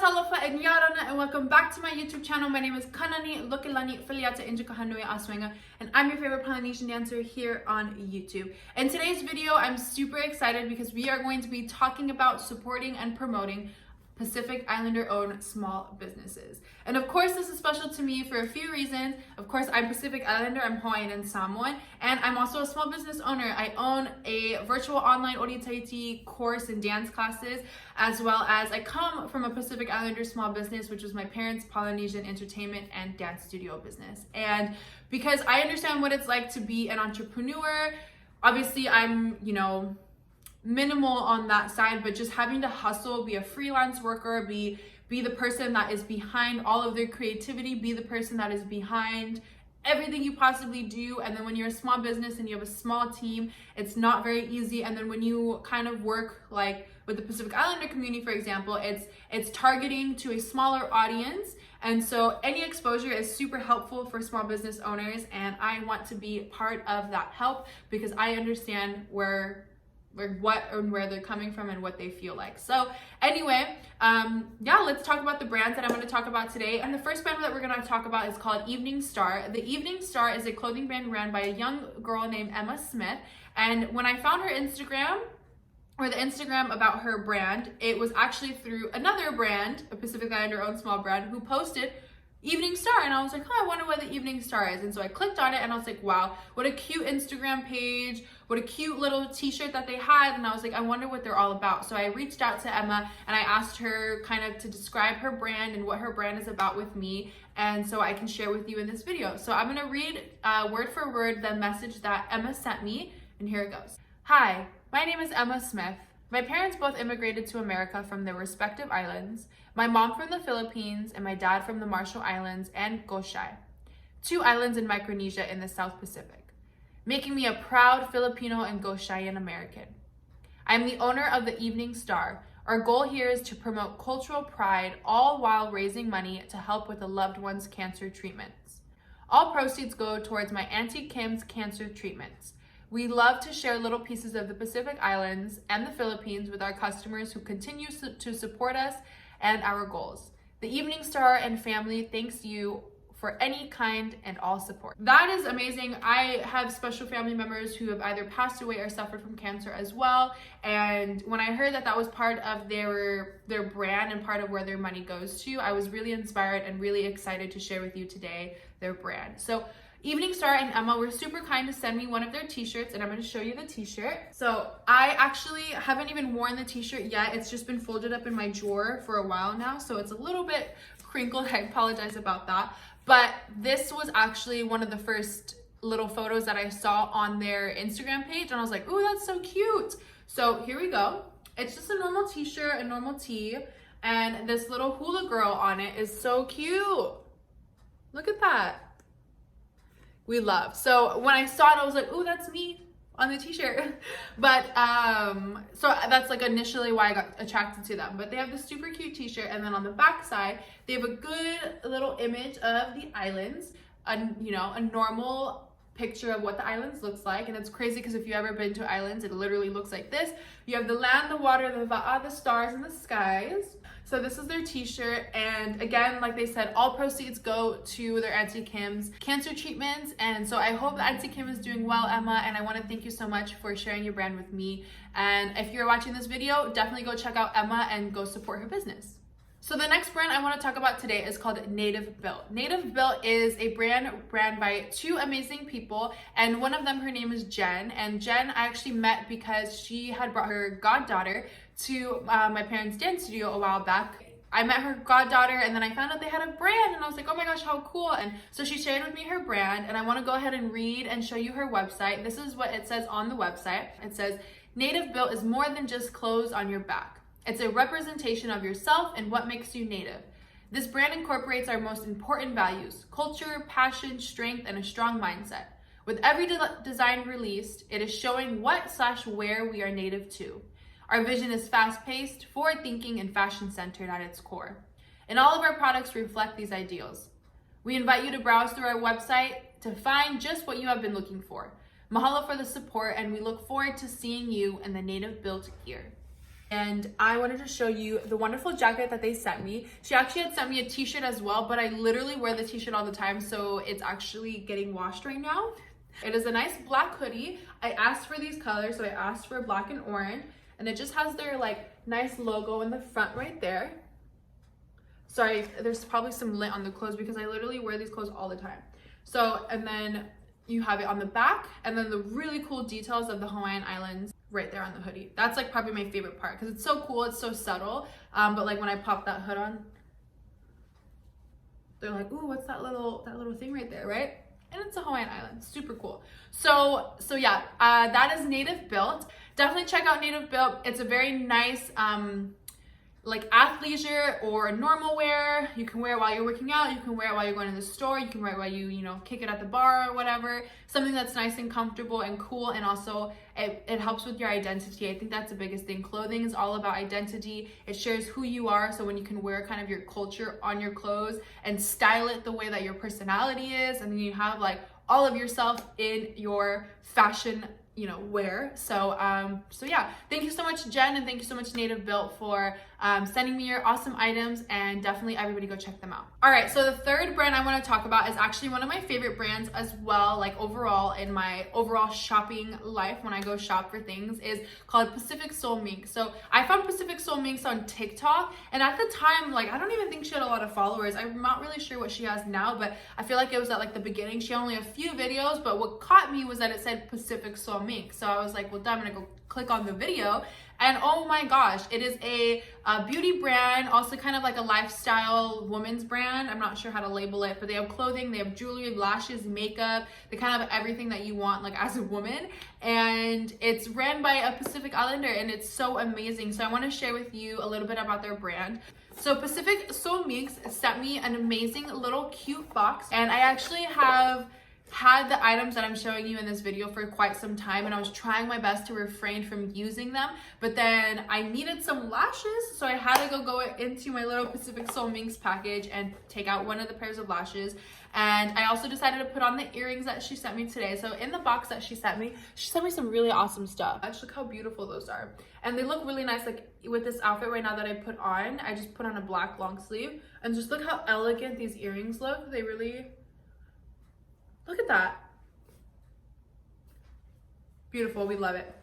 Talofa and Yarana, and welcome back to my YouTube channel. My name is Kanani, Lokelani, Filiata Injika Hanui Asuega, and I'm your favorite Polynesian dancer here on YouTube. In today's video, I'm super excited because we are going to be talking about supporting and promoting Pacific Islander-owned small businesses. And of course, this is special to me for a few reasons. Of course, I'm Pacific Islander, I'm Hawaiian and Samoan, and I'm also a small business owner. I own a virtual online Oritaiti course and dance classes, as well as I come from a Pacific Islander small business, which was my parents' Polynesian entertainment and dance studio business. And because I understand what it's like to be an entrepreneur, obviously I'm, minimal on that side, but just having to hustle, be a freelance worker, be the person that is behind all of their creativity, be the person that is behind everything you possibly do. And then when you're a small business and you have a small team, it's not very easy. And then when you kind of work like with the Pacific Islander community, for example, it's targeting to a smaller audience. And so any exposure is super helpful for small business owners. And I want to be part of that help because I understand where they're coming from and what they feel like. So anyway, let's talk about the brands that I'm going to talk about today. And the first brand that we're going to talk about is called Evening Star. The Evening Star is a clothing brand run by a young girl named Emma Smith. And when I found her Instagram, or the Instagram about her brand, it was actually through another brand, a Pacific Islander owned small brand, who posted Evening Star, and I was like, I wonder what the Evening Star is. And so I clicked on it and I was like, wow, what a cute Instagram page, what a cute little t-shirt that they had. And I was like, I wonder what they're all about. So I reached out to Emma and I asked her kind of to describe her brand and what her brand is about with me, and so I can share with you in this video. So I'm gonna read word for word the message that Emma sent me, and here it goes. Hi, my name is Emma Smith. My parents both immigrated to America from their respective islands, my mom from the Philippines and my dad from the Marshall Islands and Goshai, 2 islands in Micronesia in the South Pacific, making me a proud Filipino and Goshayan American. I am the owner of the Evening Star. Our goal here is to promote cultural pride, all while raising money to help with a loved one's cancer treatments. All proceeds go towards my Auntie Kim's cancer treatments. We love to share little pieces of the Pacific Islands and the Philippines with our customers who continue to support us and our goals. The Evening Star and family thanks you for any kind and all support. That is amazing. I have special family members who have either passed away or suffered from cancer as well. And when I heard that that was part of their brand and part of where their money goes to, I was really inspired and really excited to share with you today their brand. So Evening Star and Emma were super kind to send me one of their t-shirts, and I'm going to show you the t-shirt. So I actually haven't even worn the t-shirt yet. It's just been folded up in my drawer for a while now, so it's a little bit crinkled. I apologize about that. But this was actually one of the first little photos that I saw on their Instagram page, and I was like, ooh, that's so cute. So here we go. It's just a normal t-shirt, a normal tee, and this little hula girl on it is so cute. Look at that. We love. So when I saw it, I was like, ooh, that's me on the t-shirt. But so that's like initially why I got attracted to them. But they have this super cute t-shirt, and then on the back side they have a good little image of the islands, a normal picture of what the islands looks like. And it's crazy because if you've ever been to islands, it literally looks like this. You have the land, the water, the va'a, the stars, and the skies. So this is their t-shirt, and again, like they said, all proceeds go to their Auntie Kim's cancer treatments. And so I hope that Auntie Kim is doing well, Emma, and I want to thank you so much for sharing your brand with me. And if you're watching this video, definitely go check out Emma and go support her business. So the next brand I want to talk about today is called Native Built. Native Built is a brand by 2 amazing people, and one of them, her name is Jen. And Jen I actually met because she had brought her goddaughter to my parents' dance studio a while back. I met her goddaughter, and then I found out they had a brand, and I was like, oh my gosh, how cool. And so she shared with me her brand, and I want to go ahead and read and show you her website. This is what it says on the website. It says, Native Built is more than just clothes on your back. It's a representation of yourself and what makes you native. This brand incorporates our most important values: culture, passion, strength, and a strong mindset. With every design released, it is showing what/where we are native to. Our vision is fast-paced, forward-thinking, and fashion-centered at its core. And all of our products reflect these ideals. We invite you to browse through our website to find just what you have been looking for. Mahalo for the support, and we look forward to seeing you in the Native Built gear. And I wanted to show you the wonderful jacket that they sent me. She actually had sent me a t-shirt as well, but I literally wear the t-shirt all the time, so it's actually getting washed right now. It is a nice black hoodie. I asked for these colors, so I asked for black and orange, and it just has their like nice logo in the front right there. Sorry, there's probably some lint on the clothes because I literally wear these clothes all the time. So, and then you have it on the back, and then the really cool details of the Hawaiian Islands right there on the hoodie. That's like probably my favorite part because it's so cool, it's so subtle. But like when I pop that hood on, they're like, ooh, what's that little thing right there, right? And it's a Hawaiian island, super cool. So yeah, that is Native Built. Definitely check out Native Built. It's a very nice, like athleisure or normal wear. You can wear it while you're working out. You can wear it while you're going to the store. You can wear it while you know, kick it at the bar or whatever. Something that's nice and comfortable and cool, and also it helps with your identity. I think that's the biggest thing. Clothing is all about identity. It shares who you are. So when you can wear kind of your culture on your clothes and style it the way that your personality is, and then you have like all of yourself in your fashion, you know, wear. So yeah, thank you so much, Jen, and thank you so much, Native Built, for sending me your awesome items, and definitely everybody go check them out. All right, so the third brand I want to talk about is actually one of my favorite brands as well, like overall in my overall shopping life when I go shop for things, is called Pacific Soul Mink. So I found Pacific Soul Minks on TikTok, and at the time, like, I don't even think she had a lot of followers. I'm not really sure what she has now, but I feel like it was at like the beginning. She had only a few videos, but what caught me was that it said Pacific Soul Mink. So I was like, well, I'm gonna go click on the video, and oh my gosh, it is a beauty brand, also kind of like a lifestyle woman's brand. I'm not sure how to label it, but they have clothing, they have jewelry, lashes, makeup, they kind of have everything that you want like as a woman, and it's ran by a Pacific Islander, and it's so amazing. So I want to share with you a little bit about their brand. So Pacific Soul Minks sent me an amazing little cute box, and I actually have had the items that I'm showing you in this video for quite some time, and I was trying my best to refrain from using them, but then I needed some lashes, so I had to go into my little Pacific Soul Minks package and take out one of the pairs of lashes. And I also decided to put on the earrings that she sent me today. So in the box that she sent me some really awesome stuff. Actually, look how beautiful those are, and they look really nice. Like with this outfit right now that I put on, I just put on a black long sleeve, and just look how elegant these earrings look. They really, look at that. Beautiful, we love it.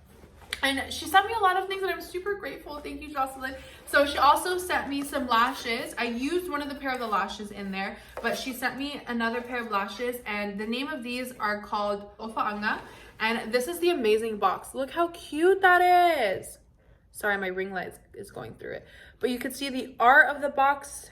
And she sent me a lot of things, and I'm super grateful. Thank you, Jocelyn. So she also sent me some lashes. I used one of the pair of the lashes in there, but she sent me another pair of lashes, and the name of these are called Ofa'anga. And this is the amazing box. Look how cute that is. Sorry, my ring light is going through it. But you can see the art of the box.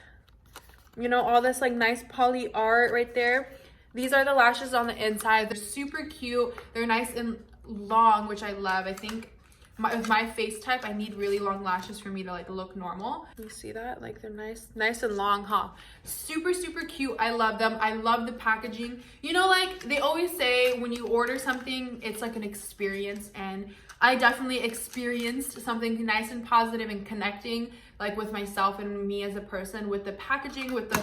You know, all this like nice poly art right there. These are the lashes on the inside. They're super cute. They're nice and long, which I love. I think with my face type, I need really long lashes for me to like look normal. You see that? Like they're nice and long, huh? Super, super cute. I love them. I love the packaging. You know, like they always say when you order something, it's like an experience, and I definitely experienced something nice and positive and connecting like with myself and me as a person with the packaging, with the,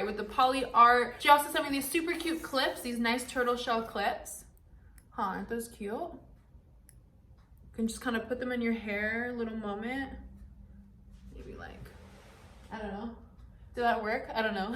with the poly art. She also sent me these super cute clips, these nice turtle shell clips. Huh, aren't those cute? You can just kind of put them in your hair, little moment. Maybe like, I don't know. Did that work? I don't know.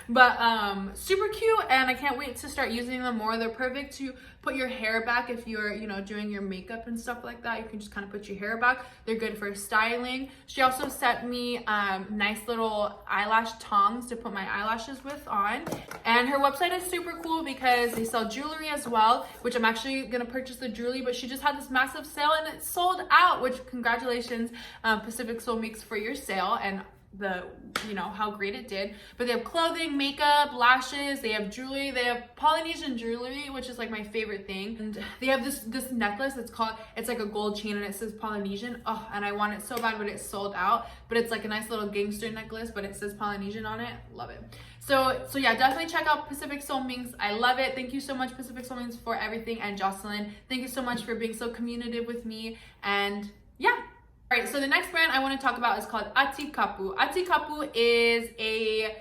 But super cute, and I can't wait to start using them more. They're perfect to put your hair back if you're, you know, doing your makeup and stuff like that. You can just kind of put your hair back. They're good for styling. She also sent me nice little eyelash tongs to put my eyelashes with on. And her website is super cool because they sell jewelry as well, which I'm actually gonna purchase the jewelry, but she just had this massive sale and it sold out, which congratulations, Pacific Soul Mix, for your sale and the, you know, how great it did. But they have clothing, makeup, lashes, they have jewelry, they have Polynesian jewelry, which is like my favorite thing. And they have this necklace that's called, it's like a gold chain and it says Polynesian. Oh, and I want it so bad, but it's sold out. But it's like a nice little gangster necklace, but it says Polynesian on it. Love it. So yeah, definitely check out Pacific Soul Minks. I love it. Thank you so much, Pacific Soul Minks, for everything. And Jocelyn, thank you so much for being so communicative with me. And yeah. All right, so the next brand I want to talk about is called Atikapu. Atikapu is a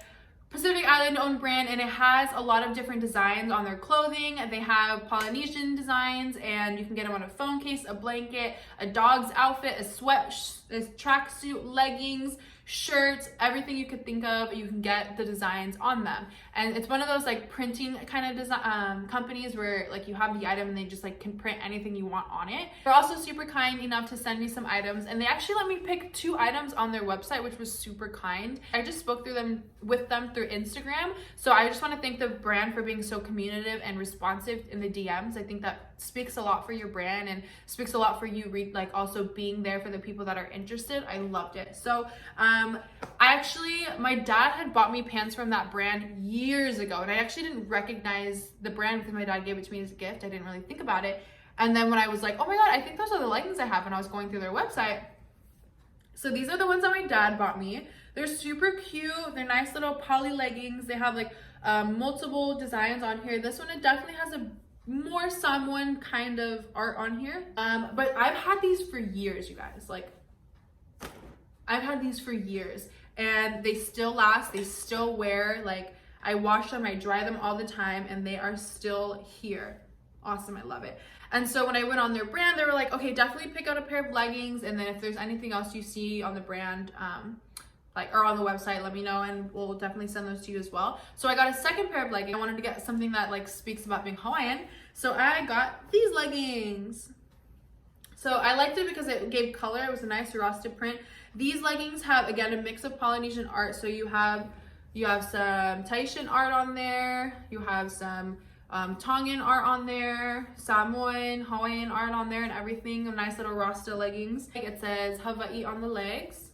Pacific Island owned brand, and it has a lot of different designs on their clothing. They have Polynesian designs, and you can get them on a phone case, a blanket, a dog's outfit, a tracksuit, leggings, shirts, everything you could think of. You can get the designs on them, and it's one of those like printing kind of design companies where like you have the item and they just like can print anything you want on it. They're also super kind enough to send me some items, and they actually let me pick 2 items on their website, which was super kind. I just spoke with them through Instagram, so I just want to thank the brand for being so communicative and responsive in the DMs. I think that speaks a lot for your brand and speaks a lot for you like also being there for the people that are interested. I loved it. So my dad had bought me pants from that brand years ago, and I actually didn't recognize the brand because my dad gave it to me as a gift. I didn't really think about it. And then when I was like, oh my God, I think those are the leggings I have, and I was going through their website. So these are the ones that my dad bought me. They're super cute. They're nice little poly leggings. They have like multiple designs on here. This one, it definitely has a more someone kind of art on here. But I've had these for years, you guys. Like, I've had these for years, and they still last. They still wear. Like, I wash them, I dry them all the time, and they are still here. Awesome, I love it. And so when I went on their brand, they were like, okay, definitely pick out a pair of leggings, and then if there's anything else you see on the brand, or on the website, let me know, and we'll definitely send those to you as well. So I got a second pair of leggings. I wanted to get something that like speaks about being Hawaiian, so I got these leggings. So I liked it because it gave color. It was a nice rusted print. These leggings have, again, a mix of Polynesian art. So you have some Tahitian art on there. You have some Tongan art on there, Samoan, Hawaiian art on there, and everything. A nice little Rasta leggings. It says Hawaii on the legs,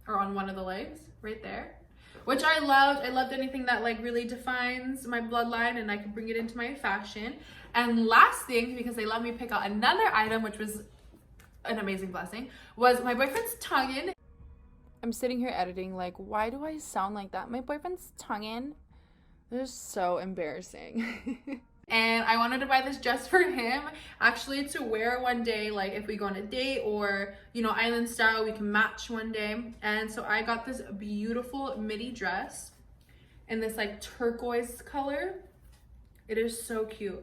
or on one of the legs, right there, which I loved. I loved anything that like really defines my bloodline, and I could bring it into my fashion. And last thing, because they let me pick out another item, which was an amazing blessing, was my boyfriend's Tongan. I'm sitting here editing, like, why do I sound like that? My boyfriend's Tongan. This is so embarrassing. And I wanted to buy this just for him, actually, to wear one day, like if we go on a date or, you know, island style, we can match one day. And so I got this beautiful midi dress in this like turquoise color. It is so cute.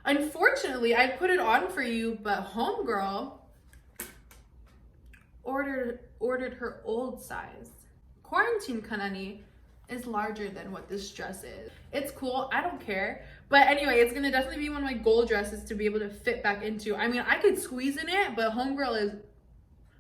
Unfortunately, I put it on for you, but homegirl ordered her old size. Quarantine Kanani is larger than what this dress is. It's cool, I don't care. But anyway, it's gonna definitely be one of my goal dresses to be able to fit back into. I mean, I could squeeze in it, but homegirl is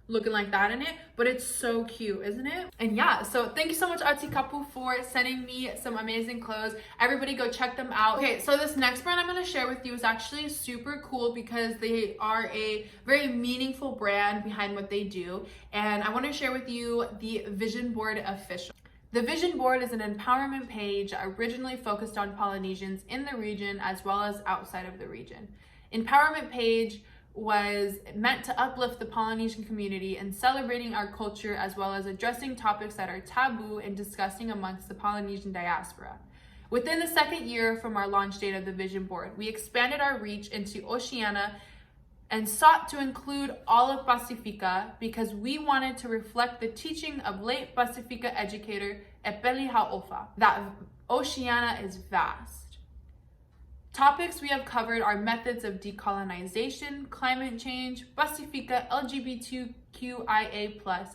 looking like that in it, but it's so cute, isn't it? And yeah, so thank you so much, Atikapu, for sending me some amazing clothes. Everybody go check them out. Okay, so this next brand I'm gonna share with you is actually super cool because they are a very meaningful brand behind what they do. And I wanna share with you the Vision Board Official. The Vision Board is an empowerment page originally focused on Polynesians in the region as well as outside of the region. Empowerment page was meant to uplift the Polynesian community and celebrating our culture as well as addressing topics that are taboo and discussing amongst the Polynesian diaspora. Within the second year from our launch date of the Vision Board, we expanded our reach into Oceania and sought to include all of Pacifica because we wanted to reflect the teaching of late Pacifica educator Epeli Hau'ofa, that Oceania is vast. Topics we have covered are methods of decolonization, climate change, Pacifica, LGBTQIA+,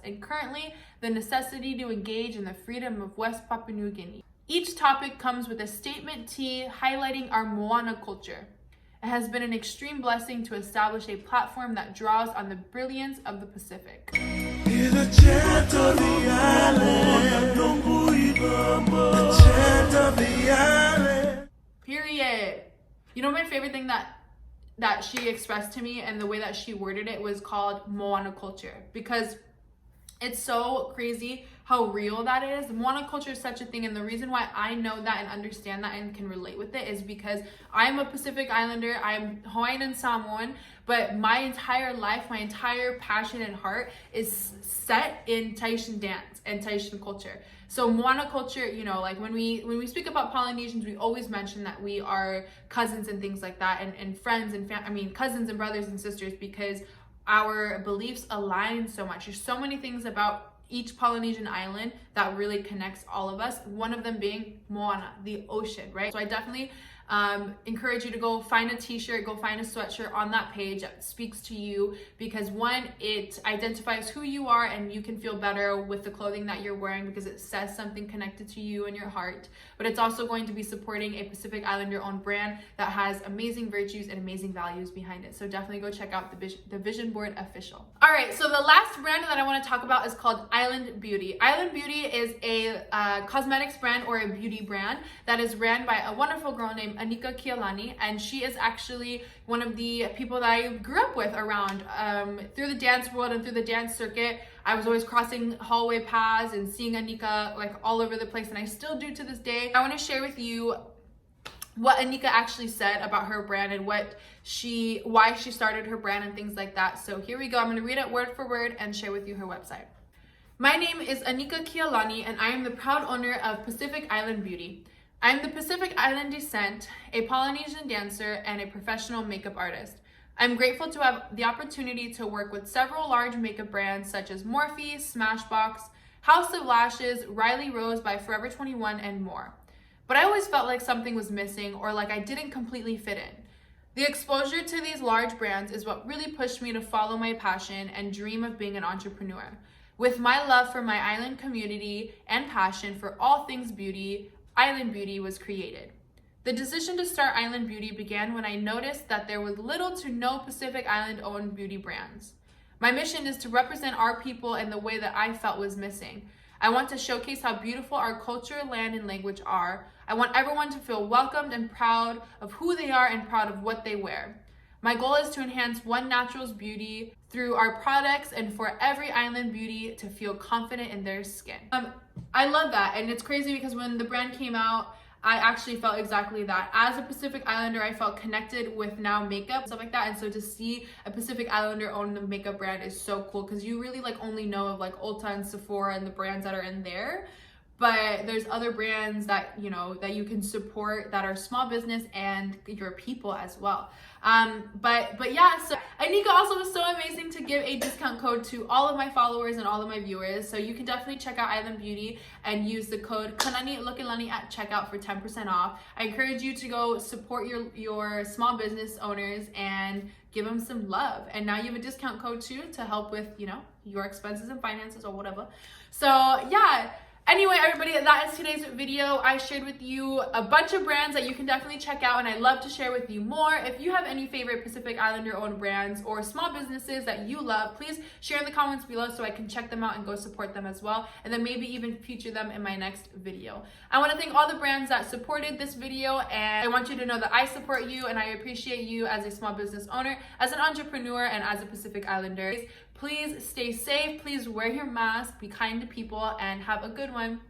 and currently the necessity to engage in the freedom of West Papua New Guinea. Each topic comes with a statement tee highlighting our Moana culture. It has been an extreme blessing to establish a platform that draws on the brilliance of the Pacific. Period. You know, my favorite thing that she expressed to me and the way that she worded it was called Moana culture, because it's so crazy how real that is. Moana culture is such a thing, and the reason why I know that and understand that and can relate with it is because I'm a Pacific Islander, I'm Hawaiian and Samoan, but my entire life, my entire passion and heart is set in Tahitian dance and Tahitian culture. So Moana culture, you know, like when we speak about Polynesians, we always mention that we are cousins and things like that, and friends and cousins and brothers and sisters, because our beliefs align so much. There's so many things about each Polynesian island that really connects all of us, one of them being Moana, the ocean, right? So I definitely encourage you to go find a t-shirt, go find a sweatshirt on that page that speaks to you, because one, it identifies who you are and you can feel better with the clothing that you're wearing because it says something connected to you and your heart. But it's also going to be supporting a Pacific Islander owned brand that has amazing virtues and amazing values behind it. So definitely go check out the Vision Board official. All right, so the last brand that I want to talk about is called Island Beauty. Island Beauty is a cosmetics brand or a beauty brand that is ran by a wonderful girl named Atikapu, and she is actually one of the people that I grew up with around through the dance world and through the dance circuit. I was always crossing hallway paths and seeing Anika like all over the place, and I still do to this day. I want to share with you what Anika actually said about her brand and why she started her brand and things like that. So here we go. I'm going to read it word for word and share with you her website. My name is Atikapu, and I am the proud owner of Pacific Island Beauty. I am the Pacific Island descent, a Polynesian dancer, and a professional makeup artist. I'm grateful to have the opportunity to work with several large makeup brands such as Morphe, Smashbox, House of Lashes, Riley Rose by Forever 21, and more. But I always felt like something was missing or like I didn't completely fit in. The exposure to these large brands is what really pushed me to follow my passion and dream of being an entrepreneur. With my love for my island community and passion for all things beauty, Island Beauty was created. The decision to start Island Beauty began when I noticed that there was little to no Pacific Island-owned beauty brands. My mission is to represent our people in the way that I felt was missing. I want to showcase how beautiful our culture, land, and language are. I want everyone to feel welcomed and proud of who they are and proud of what they wear. My goal is to enhance one natural's beauty through our products and for every island beauty to feel confident in their skin. I love that, and it's crazy because when the brand came out, I actually felt exactly that. As a Pacific Islander, I felt connected with now makeup, stuff like that, and so to see a Pacific Islander own the makeup brand is so cool because you really like only know of like Ulta and Sephora and the brands that are in there. But there's other brands that, you know, that you can support that are small business and your people as well. But yeah, so Anika also was so amazing to give a discount code to all of my followers and all of my viewers. So you can definitely check out Island Beauty and use the code kananilokelani at checkout for 10% off. I encourage you to go support your small business owners and give them some love. And now you have a discount code too to help with, you know, your expenses and finances or whatever. So yeah. Anyway, everybody, that is today's video. I shared with you a bunch of brands that you can definitely check out, and I'd love to share with you more. If you have any favorite Pacific Islander owned brands or small businesses that you love, please share in the comments below so I can check them out and go support them as well, and then maybe even feature them in my next video. I want to thank all the brands that supported this video, and I want you to know that I support you and I appreciate you as a small business owner, as an entrepreneur, and as a Pacific Islander. Please stay safe, please wear your mask, be kind to people, and have a good one.